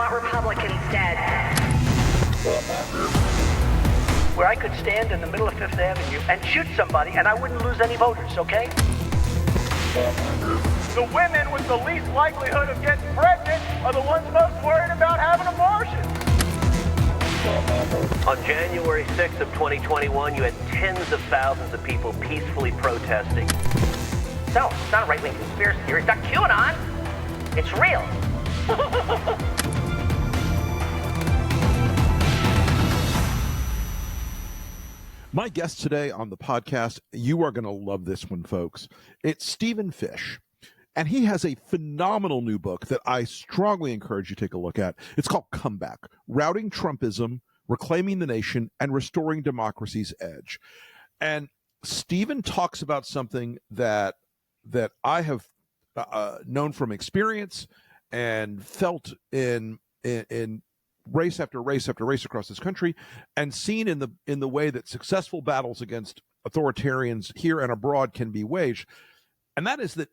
want Republicans dead. Where I could stand in the middle of Fifth Avenue and shoot somebody and I wouldn't lose any voters, okay? The women with the least likelihood of getting pregnant are the ones most worried about having abortions. On January 6th of 2021, you had tens of thousands of people peacefully protesting. So, it's not a right-wing conspiracy theory. It's not QAnon. It's real. My guest today on the podcast, you are going to love this one, folks. It's Stephen Fish, and he has a phenomenal new book that I strongly encourage you to take a look at. It's called Comeback: Routing Trumpism, Reclaiming the Nation, and Restoring Democracy's Edge. And Stephen talks about something that I have known from experience and felt in race after race after race across this country, and seen in the way that successful battles against authoritarians here and abroad can be waged. And that is that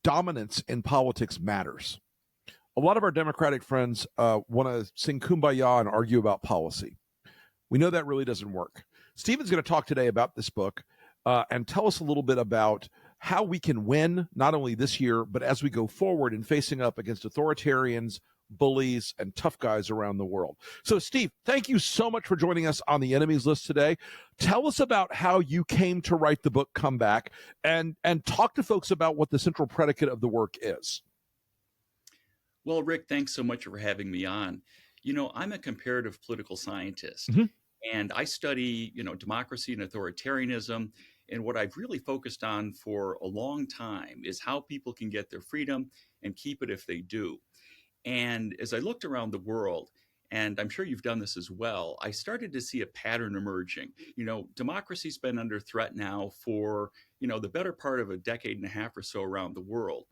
dominance in politics matters. A lot of our Democratic friends want to sing Kumbaya and argue about policy. We know that really doesn't work. Stephen's going to talk today about this book and tell us a little bit about how we can win, not only this year, but as we go forward in facing up against authoritarians, bullies, and tough guys around the world. So, Steve, thank you so much for joining us on the Enemies List today. Tell us about how you came to write the book Comeback, and talk to folks about what the central predicate of the work is. Well, Rick, thanks so much for having me on. You know, I'm a comparative political scientist, and I study, democracy and authoritarianism. And what I've really focused on for a long time is how people can get their freedom and keep it if they do. And as I looked around the world, and I'm sure you've done this as well, I started to see a pattern emerging. Democracy's been under threat now for, the better part of a decade and a half or so around the world.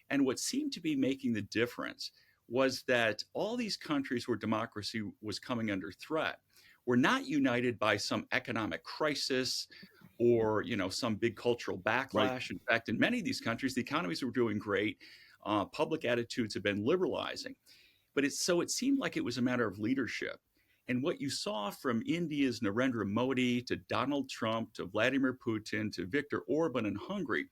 And what seemed to be making the difference was that all these countries where democracy was coming under threat were not united by some economic crisis or, some big cultural backlash. Right. In fact, in many of these countries, the economies were doing great. Public attitudes have been liberalizing. But it seemed like it was a matter of leadership. And what you saw from India's Narendra Modi to Donald Trump to Vladimir Putin to Viktor Orban in Hungary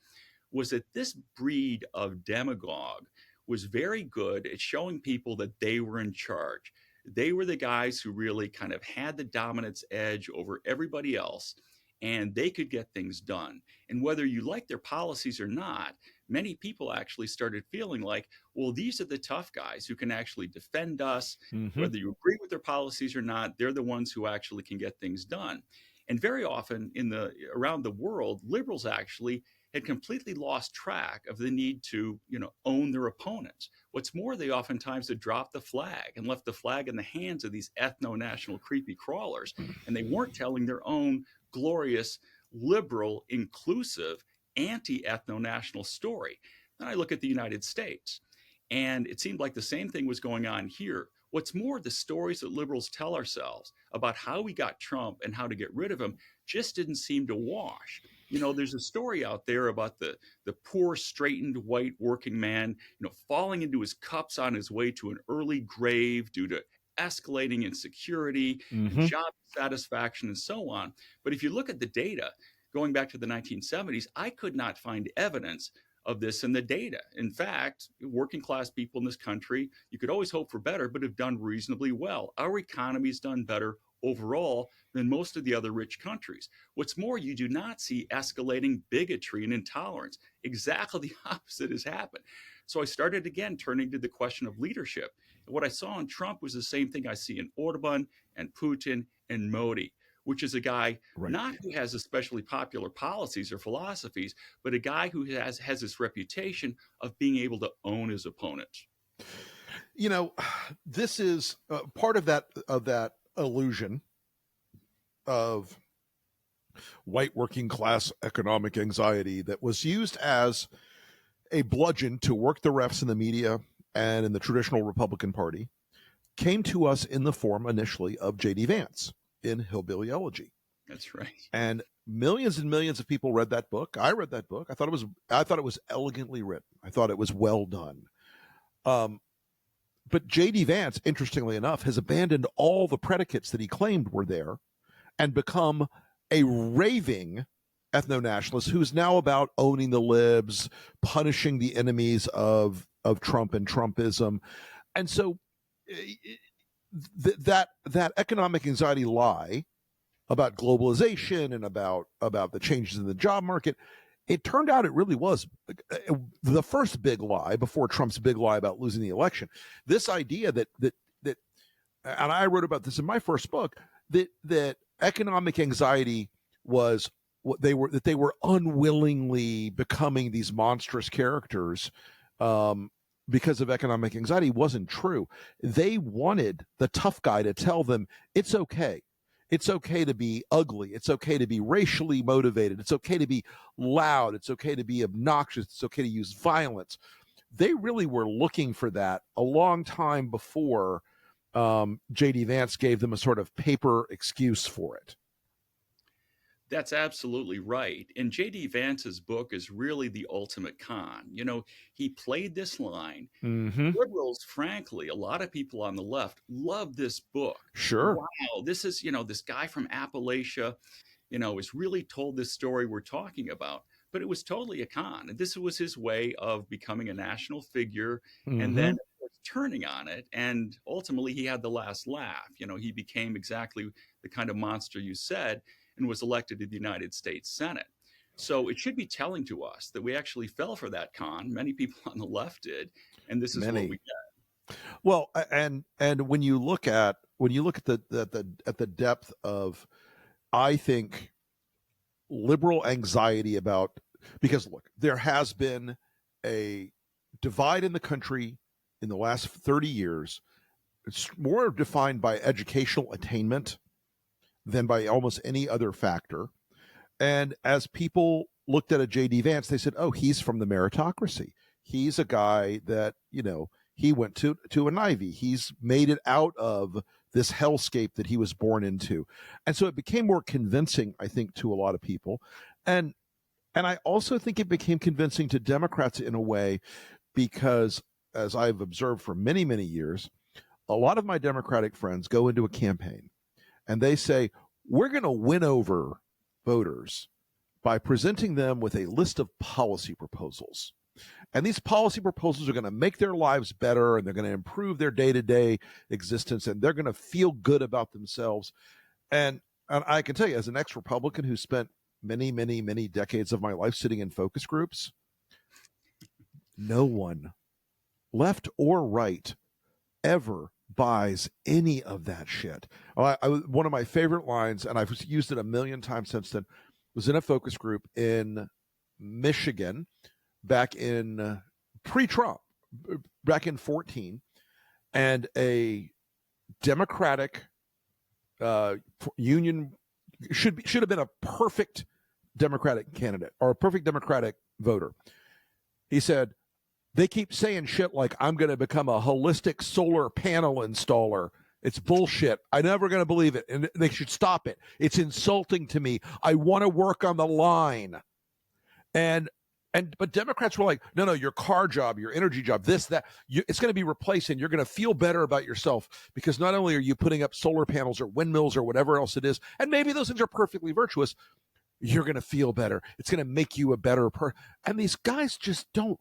was that this breed of demagogue was very good at showing people that they were in charge. They were the guys who really kind of had the dominance edge over everybody else, and they could get things done. And whether you like their policies or not, many people actually started feeling like, well, these are the tough guys who can actually defend us. Whether you agree with their policies or not, they're the ones who actually can get things done. And very often around the world, liberals actually had completely lost track of the need to, own their opponents. What's more, they oftentimes had dropped the flag and left the flag in the hands of these ethno-national creepy crawlers. And they weren't telling their own glorious, liberal, inclusive, anti-ethno-national story. Then I look at the United States, and it seemed like the same thing was going on here. What's more, the stories that liberals tell ourselves about how we got Trump and how to get rid of him just didn't seem to wash. There's a story out there about the poor, straightened, white working man, falling into his cups on his way to an early grave due to escalating insecurity, job satisfaction, and so on. But if you look at the data, going back to the 1970s, I could not find evidence of this in the data. In fact, working class people in this country, you could always hope for better, but have done reasonably well. Our economy's done better overall than most of the other rich countries. What's more, you do not see escalating bigotry and intolerance. Exactly the opposite has happened. So I started again turning to the question of leadership. And what I saw in Trump was the same thing I see in Orban and Putin and Modi, which is a guy not who has especially popular policies or philosophies, but a guy who has this reputation of being able to own his opponents. This is part of that illusion of white working class economic anxiety that was used as a bludgeon to work the refs in the media and in the traditional Republican Party, came to us in the form initially of J.D. Vance in Hillbilly Elegy. That's right. And millions and millions of people read that book. I read that book. I thought it was elegantly written. I thought it was well done. but J.D. Vance, interestingly enough, has abandoned all the predicates that he claimed were there and become a raving ethno-nationalist who's now about owning the libs, punishing the enemies of Trump and Trumpism. And so that economic anxiety lie about globalization and about the changes in the job market, it turned out it really was the first big lie before Trump's big lie about losing the election. This idea that and I wrote about this in my first book, that economic anxiety was what they were unwillingly becoming these monstrous characters because of economic anxiety wasn't true. They wanted the tough guy to tell them it's okay. It's okay to be ugly. It's okay to be racially motivated. It's okay to be loud. It's okay to be obnoxious. It's okay to use violence. They really were looking for that a long time before J.D. Vance gave them a sort of paper excuse for it. That's absolutely right. And J.D. Vance's book is really the ultimate con. You know, he played this line. Mm-hmm. Liberals, frankly, a lot of people on the left love this book. Sure. Wow, this is, this guy from Appalachia, has really told this story we're talking about. But it was totally a con. And this was his way of becoming a national figure and then turning on it. And ultimately, he had the last laugh. He became exactly the kind of monster you said, and was elected to the United States Senate. So it should be telling to us that we actually fell for that con. Many people on the left did, and this is what we get. Well, and when you look at the depth of, I think, liberal anxiety about, because look, there has been a divide in the country in the last 30 years. It's more defined by educational attainment than by almost any other factor. And as people looked at a J.D. Vance, they said, oh, he's from the meritocracy. He's a guy that, he went to an Ivy. He's made it out of this hellscape that he was born into. And so it became more convincing, I think, to a lot of people. And I also think it became convincing to Democrats in a way because, as I've observed for many, many years, a lot of my Democratic friends go into a campaign and they say, we're going to win over voters by presenting them with a list of policy proposals. And these policy proposals are going to make their lives better, and they're going to improve their day-to-day existence, and they're going to feel good about themselves. And I can tell you, as an ex-Republican who spent many, many, many decades of my life sitting in focus groups, no one, left or right, ever buys any of that shit. One of my favorite lines, and I've used it a million times since then, was in a focus group in Michigan back in pre-Trump, back in 2014, and a Democratic union should have been a perfect Democratic candidate or a perfect Democratic voter. He said, they keep saying shit like, I'm going to become a holistic solar panel installer. It's bullshit. I'm never going to believe it. And they should stop it. It's insulting to me. I want to work on the line. But Democrats were like, no, your car job, your energy job, this, that, it's going to be replaced, and you're going to feel better about yourself because not only are you putting up solar panels or windmills or whatever else it is, and maybe those things are perfectly virtuous, you're going to feel better. It's going to make you a better person. And these guys just don't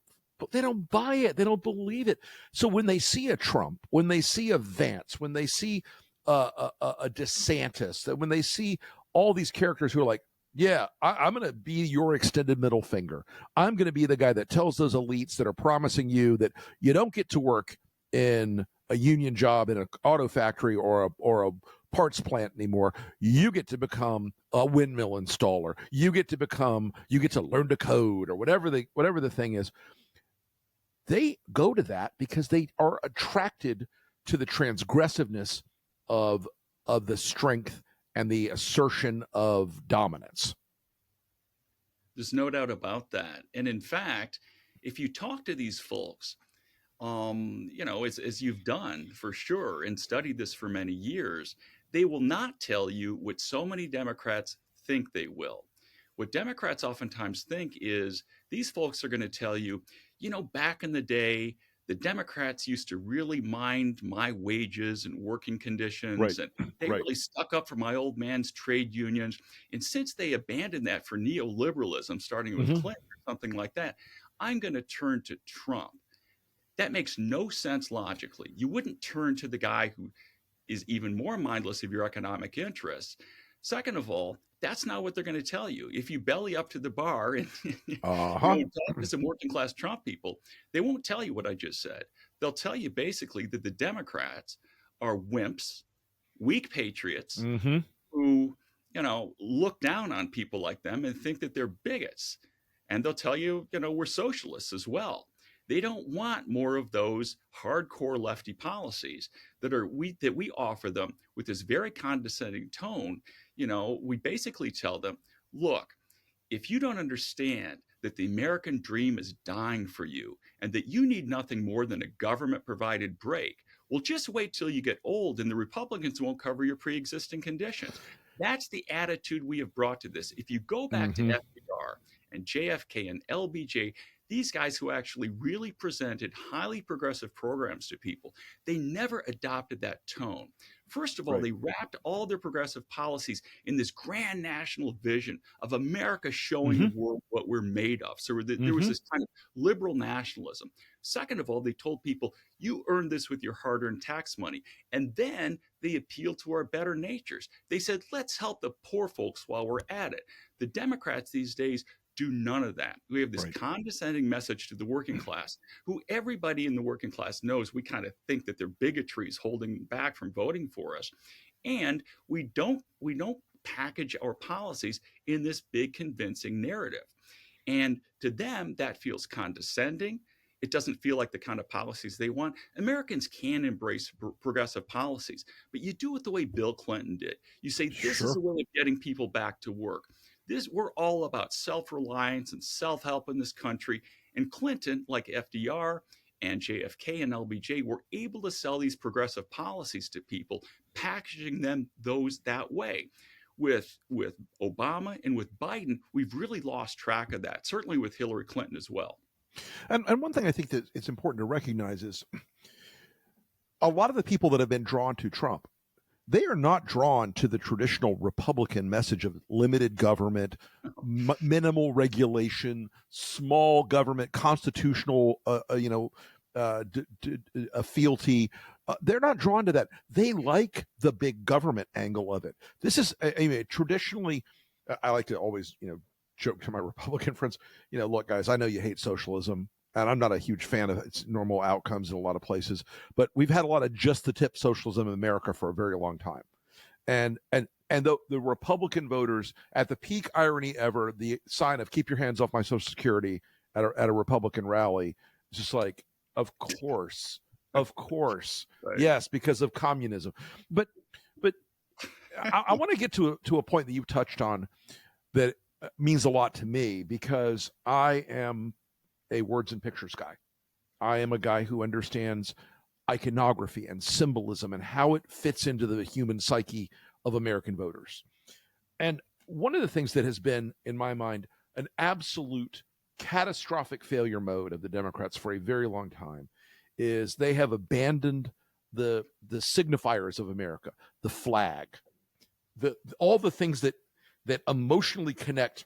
buy it. They don't believe it. So when they see a Trump, when they see a Vance, when they see a DeSantis, when they see all these characters who are like, yeah, I'm going to be your extended middle finger. I'm going to be the guy that tells those elites that are promising you that you don't get to work in a union job in an auto factory or a parts plant anymore. You get to become a windmill installer. You get to learn to code or whatever the thing is. They go to that because they are attracted to the transgressiveness of the strength and the assertion of dominance. There's no doubt about that. And in fact, if you talk to these folks, as you've done for sure and studied this for many years, they will not tell you what so many Democrats think they will. What Democrats oftentimes think is these folks are going to tell you, back in the day, the Democrats used to really mind my wages and working conditions, and they really stuck up for my old man's trade unions. And since they abandoned that for neoliberalism, starting with Clinton or something like that, I'm going to turn to Trump. That makes no sense logically. You wouldn't turn to the guy who is even more mindless of your economic interests. Second of all, that's not what they're going to tell you. If you belly up to the bar and talk to some working class Trump people, they won't tell you what I just said. They'll tell you basically that the Democrats are wimps, weak patriots who, look down on people like them and think that they're bigots. And they'll tell you, we're socialists as well. They don't want more of those hardcore lefty policies that we offer them with this very condescending tone. We basically tell them, look, if you don't understand that the American dream is dying for you and that you need nothing more than a government provided break, well, just wait till you get old and the Republicans won't cover your pre-existing conditions. That's the attitude we have brought to this. If you go back to FDR and JFK and LBJ, these guys who actually really presented highly progressive programs to people, they never adopted that tone. First of all, they wrapped all their progressive policies in this grand national vision of America showing the world what we're made of. So there was this kind of liberal nationalism. Second of all, they told people, you earned this with your hard-earned tax money. And then they appealed to our better natures. They said, let's help the poor folks while we're at it. The Democrats these days do none of that. We have this condescending message to the working class, who everybody in the working class knows we kind of think that their bigotry is holding them back from voting for us. And we don't package our policies in this big convincing narrative. And to them, that feels condescending. It doesn't feel like the kind of policies they want. Americans can embrace progressive policies, but you do it the way Bill Clinton did. You say, this is a way of getting people back to work. We're all about self-reliance and self-help in this country. And Clinton, like FDR and JFK and LBJ, were able to sell these progressive policies to people, packaging them that way. With Obama and with Biden, we've really lost track of that, certainly with Hillary Clinton as well. And one thing I think that it's important to recognize is a lot of the people that have been drawn to Trump, they are not drawn to the traditional Republican message of limited government, minimal regulation, small government, constitutional, fealty. They're not drawn to that. They like the big government angle of it. This is traditionally, I like to always, joke to my Republican friends, look, guys, I know you hate socialism. And I'm not a huge fan of its normal outcomes in a lot of places, but we've had a lot of just the tip socialism in America for a very long time. And the Republican voters, at the peak irony ever, the sign of keep your hands off my Social Security at a Republican rally, is just like, of course, yes, because of communism. But I want to get to a point that you touched on that means a lot to me, because I am a words and pictures guy. I am a guy who understands iconography and symbolism and how it fits into the human psyche of American voters. And one of the things that has been, in my mind, an absolute catastrophic failure mode of the Democrats for a very long time is they have abandoned the signifiers of America, the flag, all the things that emotionally connect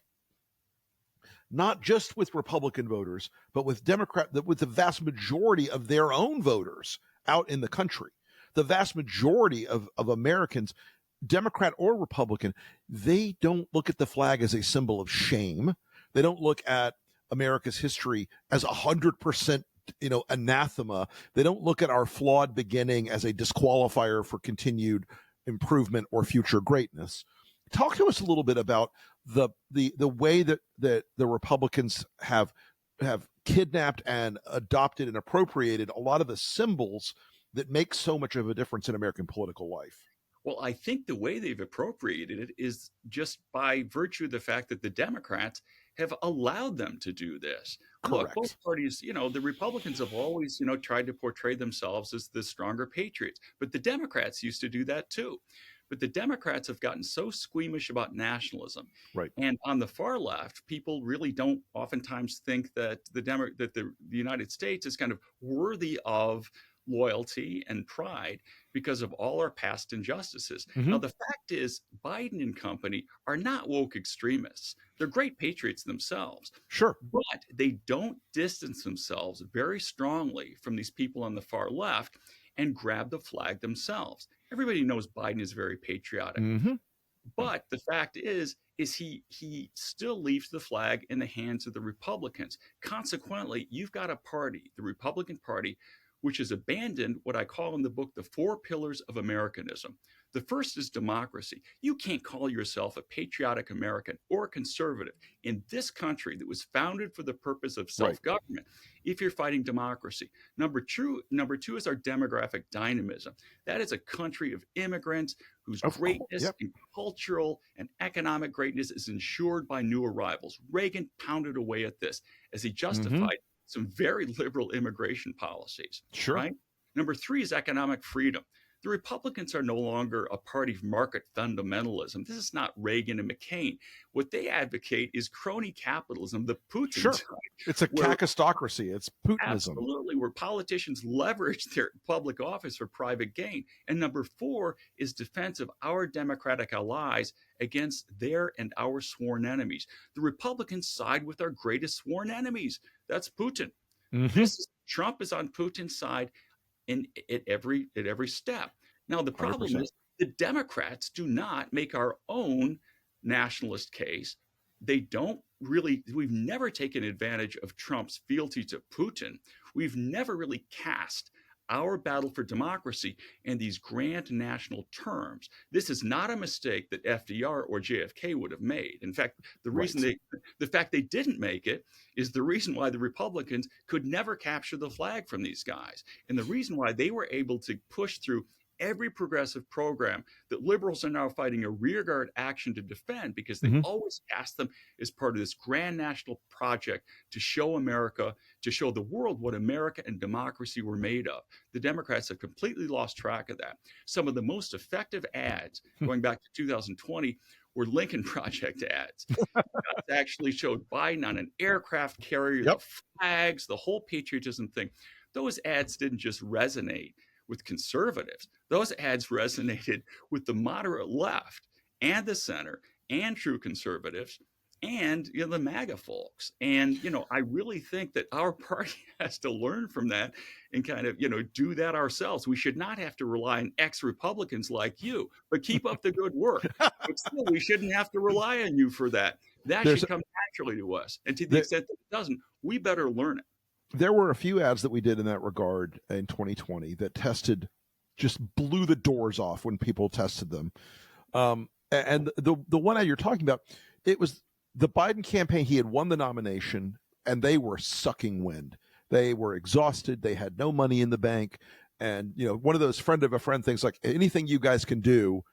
not just with Republican voters, but with with the vast majority of their own voters out in the country. The vast majority of Americans, Democrat or Republican, they don't look at the flag as a symbol of shame. They don't look at America's history as 100%, anathema. They don't look at our flawed beginning as a disqualifier for continued improvement or future greatness. Talk to us a little bit about the way that the Republicans have kidnapped and adopted and appropriated a lot of the symbols that make so much of a difference in American political life. Well, I think the way they've appropriated it is just by virtue of the fact that the Democrats have allowed them to do this. Correct. Look, both parties, the Republicans have always, tried to portray themselves as the stronger patriots, but the Democrats used to do that too. But the Democrats have gotten so squeamish about nationalism. Right. And on the far left, people really don't oftentimes think that the United States is kind of worthy of loyalty and pride because of all our past injustices. Now, the fact is, Biden and company are not woke extremists. They're great patriots themselves. Sure. But they don't distance themselves very strongly from these people on the far left and grab the flag themselves. Everybody knows Biden is very patriotic. But the fact is he still leaves the flag in the hands of the Republicans. Consequently, you've got a party, the Republican Party, which has abandoned what I call in the book the 4 pillars of Americanism. The first is democracy. You can't call yourself a patriotic American or a conservative in this country that was founded for the purpose of self-government if you're fighting democracy. Number two is our demographic dynamism. That is a country of immigrants whose greatness and cultural and economic greatness is ensured by new arrivals. Reagan pounded away at this as he justified some very liberal immigration policies. Sure. Right? Number 3 is economic freedom. The Republicans are no longer a party of market fundamentalism. This is not Reagan and McCain. What they advocate is crony capitalism, the Putin side. It's a kakistocracy. It's Putinism. Absolutely, where politicians leverage their public office for private gain. And number 4 is defense of our democratic allies against their and our sworn enemies. The Republicans side with our greatest sworn enemies. That's Putin. Trump is on Putin's side at every step. Now, the problem 100%. is the Democrats do not make our own nationalist case. They don't really, we've never taken advantage of Trump's fealty to Putin. We've never really cast our battle for democracy in these grand national terms. This is not a mistake that FDR or JFK would have made. In fact, the fact they didn't make it is the reason why the Republicans could never capture the flag from these guys. And the reason why they were able to push through every progressive program that liberals are now fighting a rearguard action to defend, because they always cast them as part of this grand national project to show America, to show the world what America and democracy were made of. The Democrats have completely lost track of that. Some of the most effective ads going back to 2020 were Lincoln Project ads. Actually showed Biden on an aircraft carrier, the flags, the whole patriotism thing. Those ads didn't just resonate with conservatives. Those ads resonated with the moderate left and the center and true conservatives and the MAGA folks. And I really think that our party has to learn from that and kind of do that ourselves. We should not have to rely on ex-Republicans like you, but keep up the good work. But still, we shouldn't have to rely on you for that. That should come naturally to us. And to the extent that it doesn't, we better learn it. There were a few ads that we did in that regard in 2020 that just blew the doors off when people tested them. And the one ad you're talking about, it was the Biden campaign. He had won the nomination and they were sucking wind. They were exhausted. They had no money in the bank. And, one of those friend of a friend things, like anything you guys can do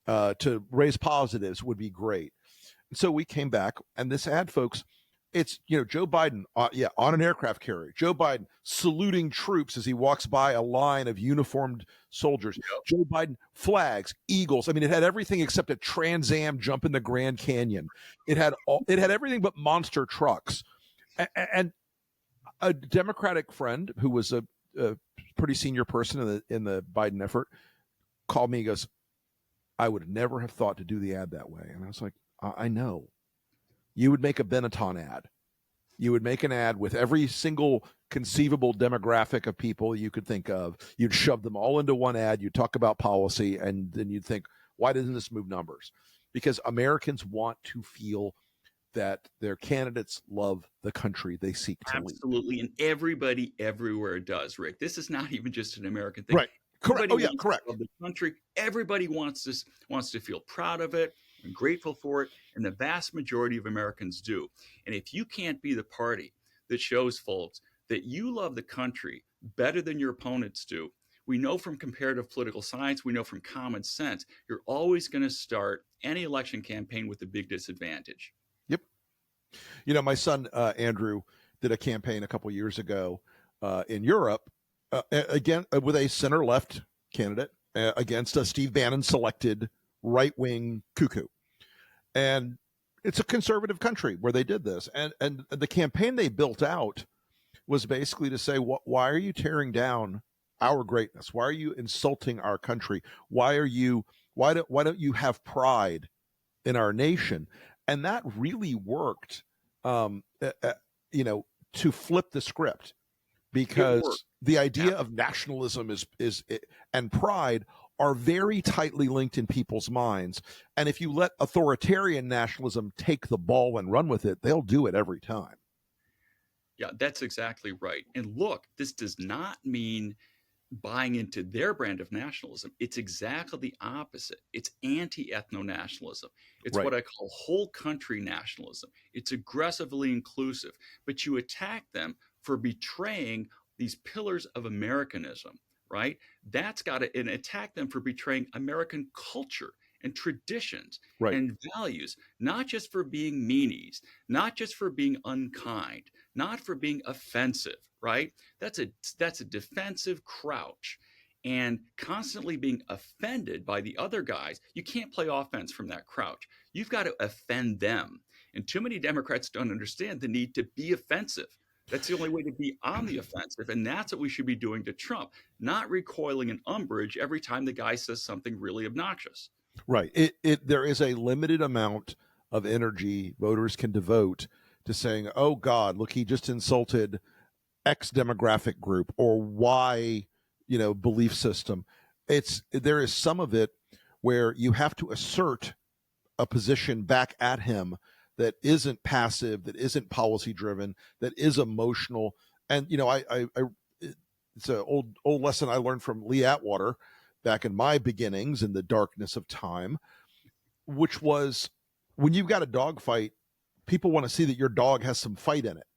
to raise positives would be great. And so we came back, and this ad, folks, it's, Joe Biden, on an aircraft carrier. Joe Biden saluting troops as he walks by a line of uniformed soldiers. Joe Biden, flags, eagles. I mean, it had everything except a Trans Am jump in the Grand Canyon. It had everything but monster trucks. And a Democratic friend who was a pretty senior person in the Biden effort called me. He goes, "I would never have thought to do the ad that way." And I was like, I know. You would make a Benetton ad. You would make an ad with every single conceivable demographic of people you could think of. You'd shove them all into one ad. You'd talk about policy, and then you'd think, why doesn't this move numbers? Because Americans want to feel that their candidates love the country they seek to lead. Absolutely, and everybody everywhere does, Rick. This is not even just an American thing. Right. Correct. Everybody Correct. Of the country. Everybody wants to feel proud of it and grateful for it, and the vast majority of Americans do. And if you can't be the party that shows folks that you love the country better than your opponents do, we know from comparative political science, we know from common sense, you're always going to start any election campaign with a big disadvantage. Yep. My son, Andrew, did a campaign a couple years ago in Europe, again, with a center-left candidate against a Steve Bannon-selected right-wing cuckoo. And it's a conservative country where they did this. And the campaign they built out was basically to say, why are you tearing down our greatness? Why are you insulting our country? Why don't you have pride in our nation? And that really worked, to flip the script, because the idea of nationalism and pride are very tightly linked in people's minds. And if you let authoritarian nationalism take the ball and run with it, they'll do it every time. Yeah, that's exactly right. And look, this does not mean buying into their brand of nationalism. It's exactly the opposite. It's anti-ethno-nationalism. It's Right. what I call whole country nationalism. It's aggressively inclusive, but you attack them for betraying these pillars of Americanism, right? That's got to, and attack them for betraying American culture and traditions Right. and values, not just for being meanies, not just for being unkind, not for being offensive, right? That's a defensive crouch, and constantly being offended by the other guys. You can't play offense from that crouch. You've got to offend them. And too many Democrats don't understand the need to be offensive. That's the only way to be on the offensive. And that's what we should be doing to Trump, not recoiling in umbrage every time the guy says something really obnoxious. Right. There is a limited amount of energy voters can devote to saying, oh God, look, he just insulted X demographic group or Y, belief system. There is some of it where you have to assert a position back at him that isn't passive, that isn't policy driven, that is emotional. And it's an old lesson I learned from Lee Atwater back in my beginnings in the darkness of time, which was, when you've got a dog fight, people want to see that your dog has some fight in it.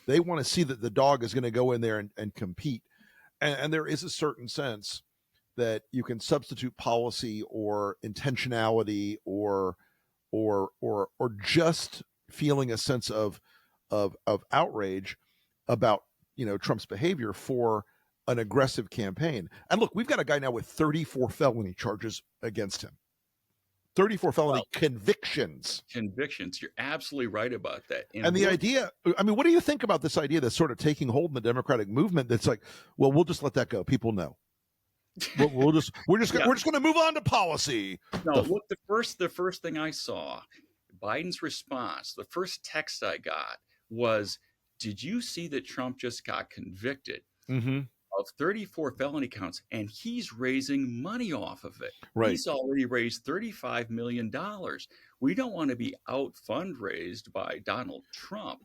They want to see that the dog is going to go in there and compete. And there is a certain sense that you can substitute policy or intentionality or just feeling a sense of outrage about Trump's behavior for an aggressive campaign. And look, we've got a guy now with 34 felony charges against him. 34 felony convictions. Convictions. You're absolutely right about that. And the idea, what do you think about this idea that's sort of taking hold in the Democratic movement? That's like, well, we'll just let that go. People know. We're just going to move on to policy. No, look, the first thing I saw, Biden's response, the first text I got was, did you see that Trump just got convicted of 34 felony counts, and he's raising money off of it? Right. He's already raised $35 million. We don't want to be out fundraised by Donald Trump.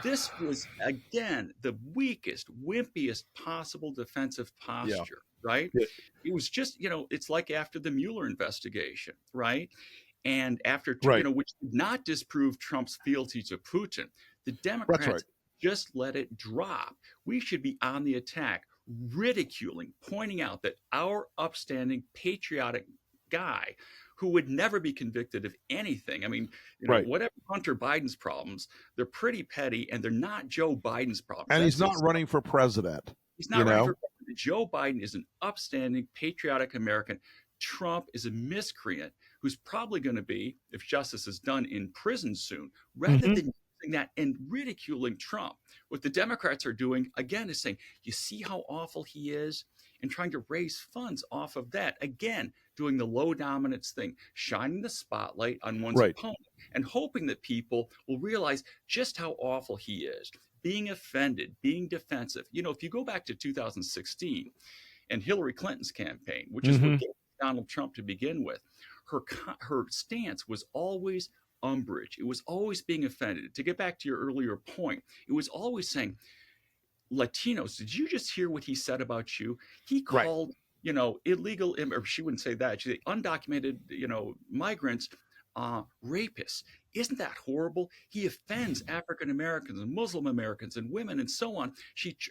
This was, again, the weakest, wimpiest possible defensive posture, right? Yeah. It was just, it's like after the Mueller investigation, right? And after, which did not disprove Trump's fealty to Putin. The Democrats just let it drop. We should be on the attack, ridiculing, pointing out that our upstanding, patriotic guy who would never be convicted of anything. I mean, whatever Hunter Biden's problems, they're pretty petty, and they're not Joe Biden's problems. And he's not running for president. He's not running for president. Joe Biden is an upstanding, patriotic American. Trump is a miscreant who's probably going to be, if justice is done, in prison soon, rather than using that and ridiculing Trump. What the Democrats are doing, again, is saying, you see how awful he is, and trying to raise funds off of that. Again, doing the low dominance thing, shining the spotlight on one's opponent, and hoping that people will realize just how awful he is, being offended, being defensive. If you go back to 2016 and Hillary Clinton's campaign, which is what gave Donald Trump to begin with, her stance was always umbrage. It was always being offended. To get back to your earlier point, it was always saying, Latinos, did you just hear what he said about you? He called, illegal, or she wouldn't say that, she'd say undocumented, migrants, rapists. Isn't that horrible? He offends African Americans and Muslim Americans and women and so on.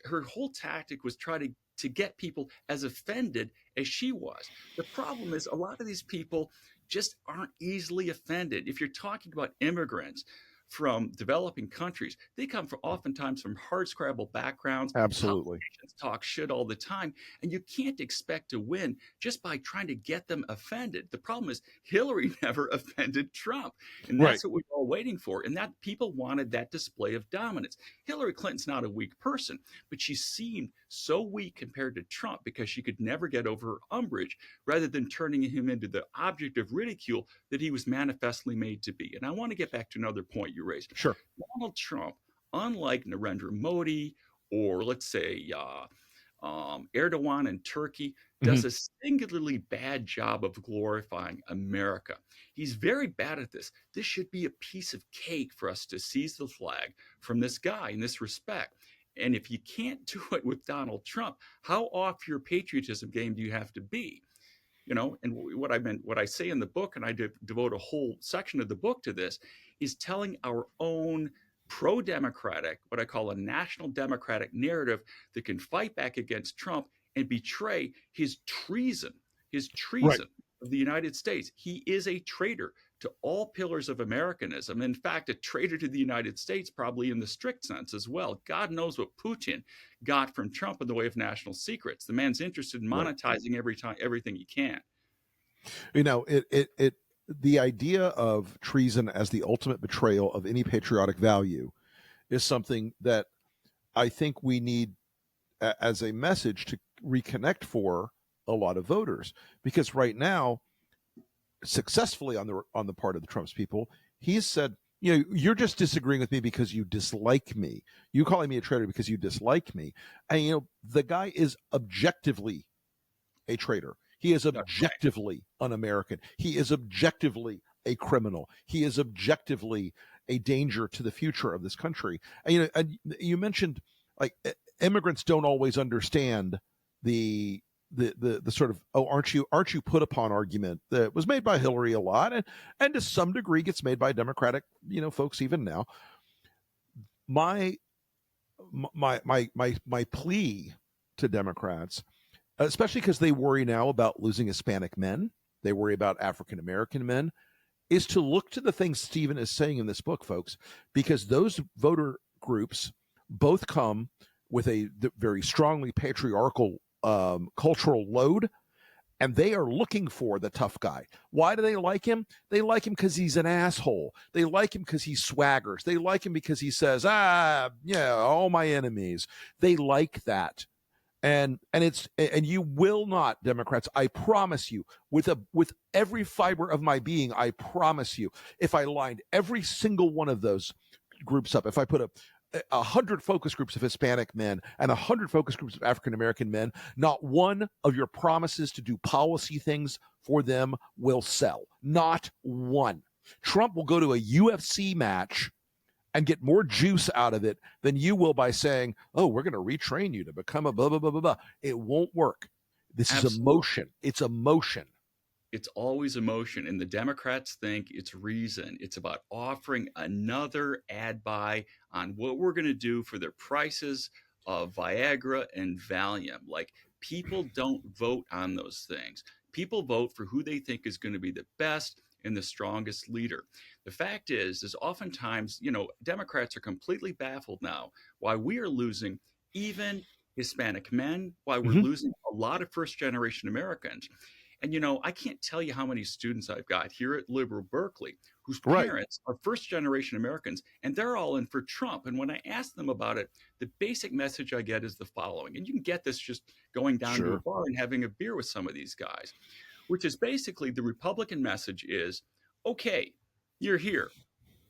Her whole tactic was try to get people as offended as she was. The problem is a lot of these people just aren't easily offended. If you're talking about immigrants from developing countries. They come from oftentimes from hard-scrabble backgrounds. Absolutely. Politicians talk shit all the time, and you can't expect to win just by trying to get them offended. The problem is Hillary never offended Trump, and that's what we were all waiting for. And that people wanted that display of dominance. Hillary Clinton's not a weak person, but she seemed so weak compared to Trump because she could never get over her umbrage, rather than turning him into the object of ridicule that he was manifestly made to be. And I want to get back to another point you raised. Sure. Donald Trump, unlike Narendra Modi or let's say Erdogan in Turkey, does a singularly bad job of glorifying America. He's very bad at this. This should be a piece of cake for us to seize the flag from this guy in this respect. And if you can't do it with Donald Trump, how off your patriotism game do you have to be? You know, and what I say in the book, and I devote a whole section of the book to this, is telling our own pro-democratic, what I call a national democratic narrative that can fight back against Trump and betray his treason of the United States. He is a traitor to all pillars of Americanism. In fact, a traitor to the United States, probably in the strict sense as well. God knows what Putin got from Trump in the way of national secrets. The man's interested in monetizing everything he can. You know, the idea of treason as the ultimate betrayal of any patriotic value is something that I think we need as a message to reconnect for a lot of voters, because right now, successfully on the part of the Trump's people, he's said, you know, you're just disagreeing with me because you dislike me. You calling me a traitor because you dislike me. And, you know, the guy is objectively a traitor. He is objectively un-American. He is objectively a criminal. He is objectively a danger to the future of this country. And, you know, and you mentioned, like, immigrants don't always understand the sort of, oh, aren't you put upon argument that was made by Hillary a lot, and to some degree gets made by Democratic, you know, folks even now. My plea to Democrats, especially because they worry now about losing Hispanic men, they worry about African American men, is to look to the things Stephen is saying in this book, folks, because those voter groups both come with a very strongly patriarchal cultural load, and they are looking for the tough guy. Why do they like him? They like him because he's an asshole. They like him because he swaggers. They like him because he says, all my enemies. They like that. And you will not, Democrats, I promise you, with every fiber of my being, I promise you, if I lined every single one of those groups up, if I put 100 focus groups of Hispanic men and 100 focus groups of African American men, not one of your promises to do policy things for them will sell. Not one. Trump will go to a UFC match and get more juice out of it than you will by saying, oh, we're going to retrain you to become a blah, blah, blah, blah, blah. It won't work. This is emotion. It's emotion. It's always emotion. And the Democrats think it's reason. It's about offering another ad buy on what we're going to do for their prices of Viagra and Valium. Like, people don't vote on those things. People vote for who they think is going to be the best and the strongest leader. The fact is oftentimes, you know, Democrats are completely baffled now why we are losing even Hispanic men, why we're losing a lot of first-generation Americans. And, you know, I can't tell you how many students I've got here at Liberal Berkeley whose parents are first-generation Americans, and they're all in for Trump. And when I ask them about it, the basic message I get is the following. And you can get this just going down to a bar and having a beer with some of these guys, which is basically the Republican message is, okay, you're here.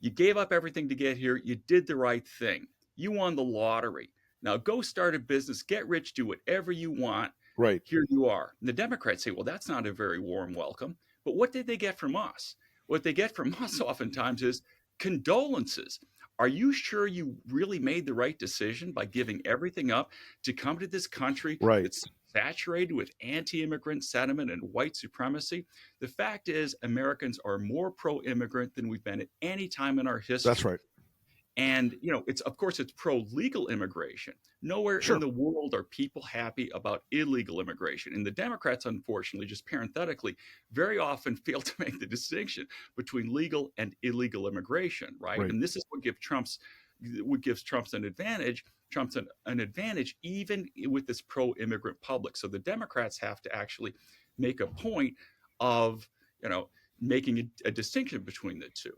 You gave up everything to get here. You did the right thing. You won the lottery. Now go start a business, get rich, do whatever you want. Right. Here you are. And the Democrats say, well, that's not a very warm welcome. But what did they get from us? What they get from us oftentimes is condolences. Are you sure you really made the right decision by giving everything up to come to this country that's saturated with anti-immigrant sentiment and white supremacy? The fact is, Americans are more pro-immigrant than we've been at any time in our history. That's right. And, it's, of course, it's pro-legal immigration. Nowhere Sure. in the world are people happy about illegal immigration. And the Democrats, unfortunately, just parenthetically, very often fail to make the distinction between legal and illegal immigration, right? Right. And this is what gives Trump's an advantage. Trump's an advantage even with this pro-immigrant public. So the Democrats have to actually make a point of, making a distinction between the two.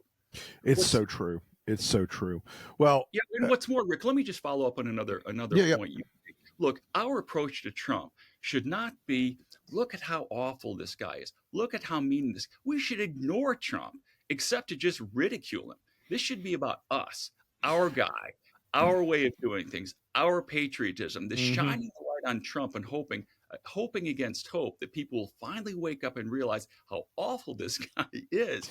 It's so true. It's so true. Well, yeah, and what's more, Rick, let me just follow up on another point. Look, our approach to Trump should not be, look at how awful this guy is. Look at how mean this. We should ignore Trump, except to just ridicule him. This should be about us, our guy, our way of doing things, our patriotism, the shining the light on Trump and hoping against hope that people will finally wake up and realize how awful this guy is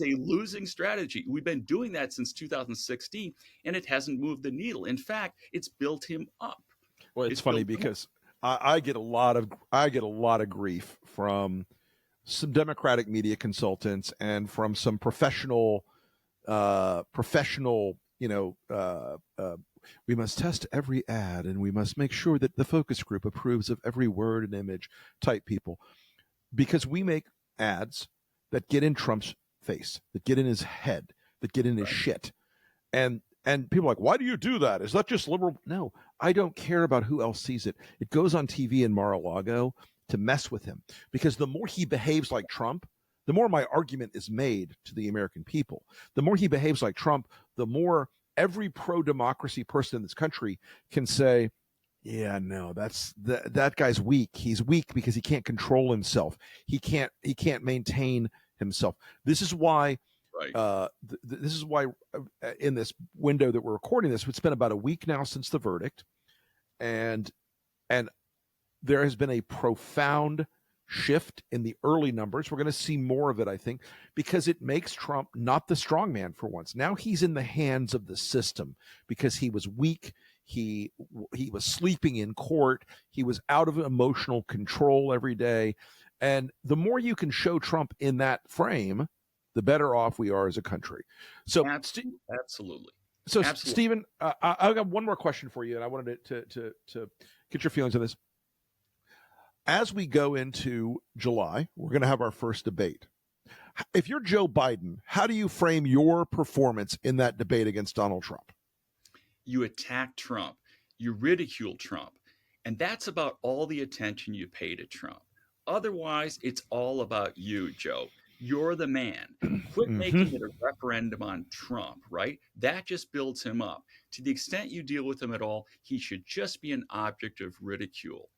a losing strategy. We've been doing that since 2016, and it hasn't moved the needle. In fact, it's built him up. Well, it's funny because I get a lot of grief from some Democratic media consultants and from some professional, we must test every ad and we must make sure that the focus group approves of every word and image type people, because we make ads that get in Trump's face, that get in his head, that get in his shit. And people are like, why do you do that? Is that just liberal? No, I don't care about who else sees it. It goes on TV in Mar-a-Lago to mess with him, because the more he behaves like Trump, the more my argument is made to the American people. The more he behaves like Trump, the more every pro-democracy person in this country can say, yeah, no, that guy's weak. He's weak because he can't control himself. He can't maintain himself. This is why in this window that we're recording this, it's been about a week now since the verdict, and there has been a profound shift in the early numbers. We're going to see more of it, I think, because it makes Trump not the strong man for once. Now he's in the hands of the system because he was weak. He was sleeping in court. He was out of emotional control every day. And the more you can show Trump in that frame, the better off we are as a country. So absolutely. So Stephen, I've got one more question for you, and I wanted to get your feelings on this. As we go into July, we're going to have our first debate. If you're Joe Biden, how do you frame your performance in that debate against Donald Trump? You attack Trump, you ridicule Trump, and that's about all the attention you pay to Trump. Otherwise, it's all about you, Joe. You're the man. Quit making it a referendum on Trump, right? That just builds him up. To the extent you deal with him at all, he should just be an object of ridicule.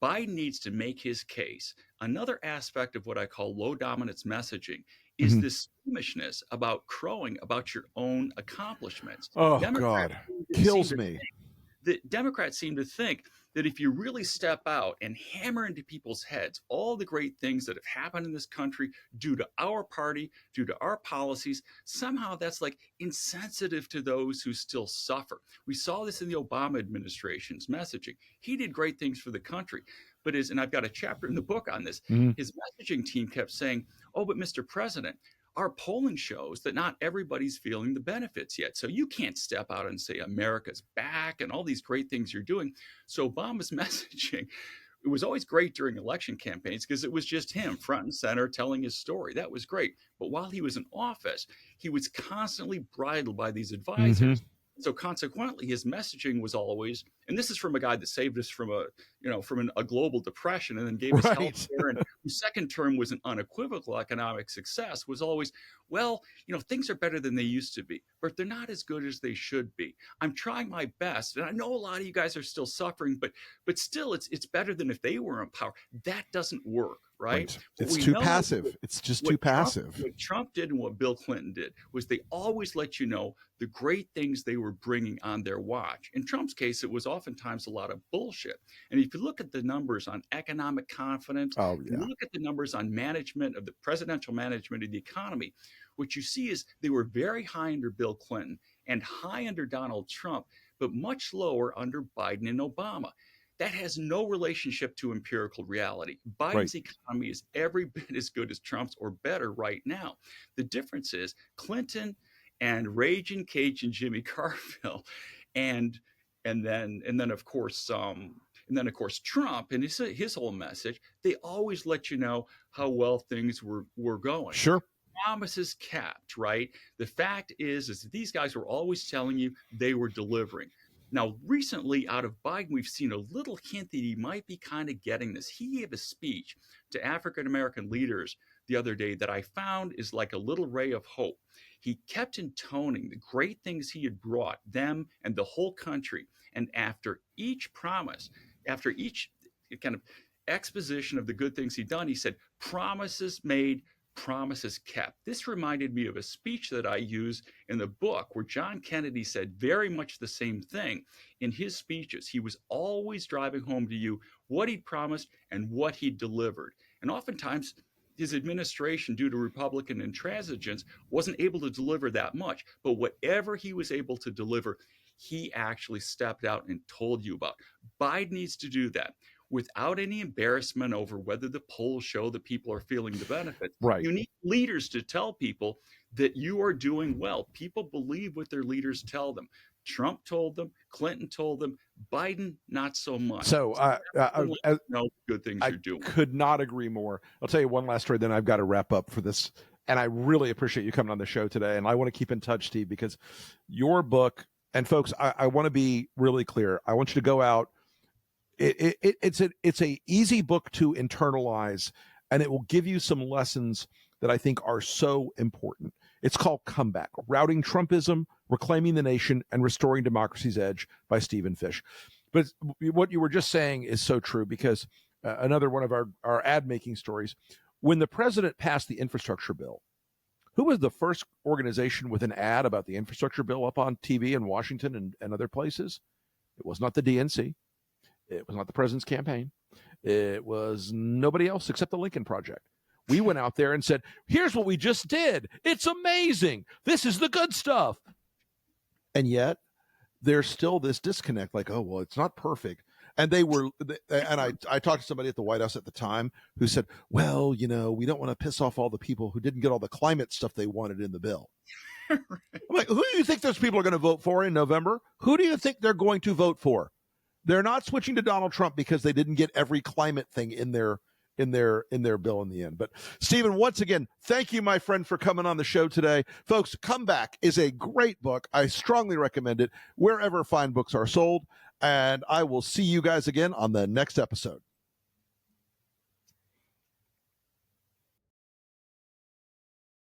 Biden needs to make his case. Another aspect of what I call low dominance messaging is this squeamishness about crowing about your own accomplishments. Oh, God, kills me. The Democrats seem to think that if you really step out and hammer into people's heads all the great things that have happened in this country due to our party, due to our policies, somehow that's like insensitive to those who still suffer. We saw this in the Obama administration's messaging. He did great things for the country, but and I've got a chapter in the book on this, his messaging team kept saying, oh, but Mr. President, our polling shows that not everybody's feeling the benefits yet. So you can't step out and say America's back and all these great things you're doing. So Obama's messaging, it was always great during election campaigns because it was just him front and center telling his story. That was great. But while he was in office, he was constantly bridled by these advisors. So consequently, his messaging was always, and this is from a guy that saved us from a global depression and then gave us health care, and whose second term was an unequivocal economic success, was always, well, things are better than they used to be, but they're not as good as they should be. I'm trying my best, and I know a lot of you guys are still suffering, but still, it's better than if they were in power. That doesn't work, right? It's too passive. It's just too passive. What Trump did and what Bill Clinton did was they always let you know the great things they were bringing on their watch. In Trump's case, it was oftentimes a lot of bullshit. And if you look at the numbers on economic confidence, you look at the numbers on management of the presidential management of the economy, what you see is they were very high under Bill Clinton and high under Donald Trump, but much lower under Biden and Obama. That has no relationship to empirical reality. Biden's economy is every bit as good as Trump's or better right now. The difference is Clinton and Raging Cajun Jimmy Carville, and then of course Trump and his whole message. They always let you know how well things were going. Sure. Promises kept, right? The fact is that these guys were always telling you they were delivering. Now, recently, out of Biden, we've seen a little hint that he might be kind of getting this. He gave a speech to African American leaders the other day that I found is like a little ray of hope. He kept intoning the great things he had brought them and the whole country. And after each promise, after each kind of exposition of the good things he'd done, he said, promises made, promises kept. This reminded me of a speech that I use in the book where John Kennedy said very much the same thing in his speeches. He was always driving home to you what he'd promised and what he'd delivered. And oftentimes his administration, due to Republican intransigence, wasn't able to deliver that much. But whatever he was able to deliver, he actually stepped out and told you about. Biden needs to do that without any embarrassment over whether the polls show that people are feeling the benefits. Right. You need leaders to tell people that you are doing well. People believe what their leaders tell them. Trump told them, Clinton told them, Biden, not so much. So know good things you're doing. Could not agree more. I'll tell you one last story, then I've got to wrap up for this. And I really appreciate you coming on the show today. And I want to keep in touch, Steve, because your book, and folks, I want to be really clear. I want you to go out. It's a easy book to internalize, and it will give you some lessons that I think are so important. It's called Comeback: Routing Trumpism, Reclaiming the Nation, and Restoring Democracy's Edge by Stephen Fish. But what you were just saying is so true, because another one of our ad-making stories, when the president passed the infrastructure bill, who was the first organization with an ad about the infrastructure bill up on TV in Washington and other places? It was not the DNC. It was not the president's campaign. It was nobody else except the Lincoln Project. We went out there and said, here's what we just did. It's amazing. This is the good stuff. And yet there's still this disconnect, like, oh, well, it's not perfect. And I talked to somebody at the White House at the time who said, well, we don't want to piss off all the people who didn't get all the climate stuff they wanted in the bill. Right. I'm like, who do you think those people are going to vote for in November? Who do you think they're going to vote for? They're not switching to Donald Trump because they didn't get every climate thing in their bill in the end. But Stephen, once again, thank you, my friend, for coming on the show today. Folks, Comeback is a great book. I strongly recommend it wherever fine books are sold. And I will see you guys again on the next episode.